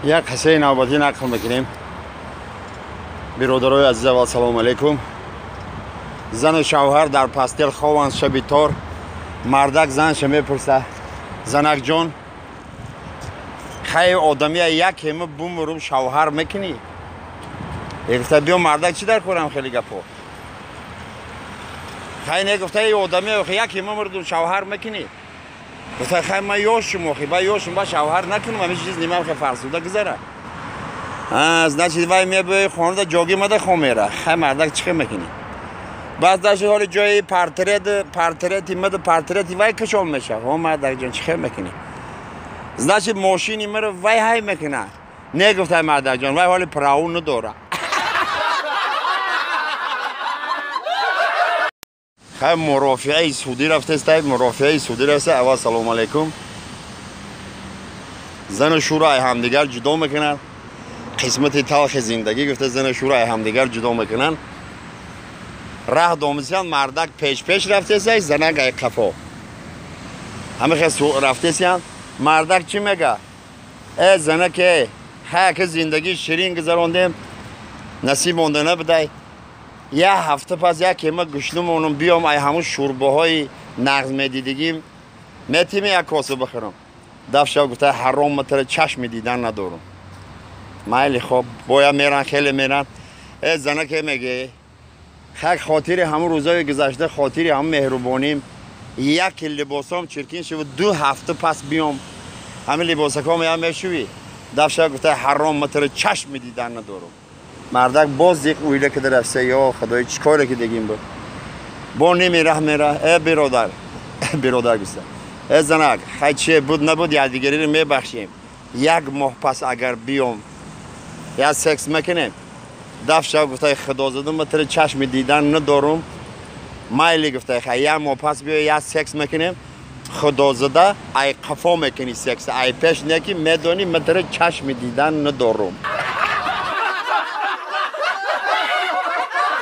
یک قصه نوبتی نقل میکنیم. برادرای عزیز و سلام علیکم. زن و شوهر در پستل خوابند شب تار. مردک زنش میپرسه زنک جان خیلی آدمی یک همه بوم روم شوهر میکنی؟ گفته بیا مردک چی در کنم خیلی گپا. خیلی نگفته ای آدمی یک همه مردم شوهر میکنی؟ گفته خیلی من یاشم با یاشم با شوهر نکنم همیشه چیز نیمه خیلی فرسوده گذاره. از نه چیز وای میبایی خانه دا جاگی مده خون میره. خیلی مردک چی میکنی؟ بعد داشت حالی جای پرترتی مده پرترتی وای کشال میشه. ها مردک جان چی میکنی؟ زنش ماشینی میره وای های میکنه. نگفته مردک جان وای حالی پراون نداره. خیلی مرافعه سعودی رفته است. مرافعه سعودی رفته. اول سلام علیکم. زن و شورای همدیگر جدا میکنن. قسمت تلخ زندگی گفته زن و شورای همدیگر جدا میکنن. راه دامسیان مردک پیش رفته است. زنک ای قفا. همه خیلی رفته است. مردک چی میگه؟ ای زنک که زندگی شیرین گذراندیم نصیب مونده نبوده. یه هفته پس یک کمه گشنمونم بیام ای همون شوربه های نغز میدیدگیم میتیم یک کاسه بخورم. دفعه گفته حرام متر چشم دیدن ندارم. مایلی خب باید میرن خیلی میرن. ای زنه که میگه خیلی خاطر همون روزای گذشته خاطر همون مهربانیم یک لباسام چرکین شد 2 هفته پس بیام همین لباسکا میام میشوی. دفعه گفته حرام متر چشم دیدن ندارم. مردک باز یک اویله که درسته یا خدای چیکاره که دیگیم بود با نمیره میره. ای برادر گسته ای زنک خیلی چه بود نبود یادگیری رو میبخشیم. یک ماه پس اگر بیام یا سکس میکنیم دفعه گفته خدا زدم متر چشم دیدن ندارم. مایلی گفته خیلی یک ماه پس بیا یا سکس میکنیم خدا زده ای قفا میکنی سکس ای پیش نکی میدونی متر چشم دیدن ندارم.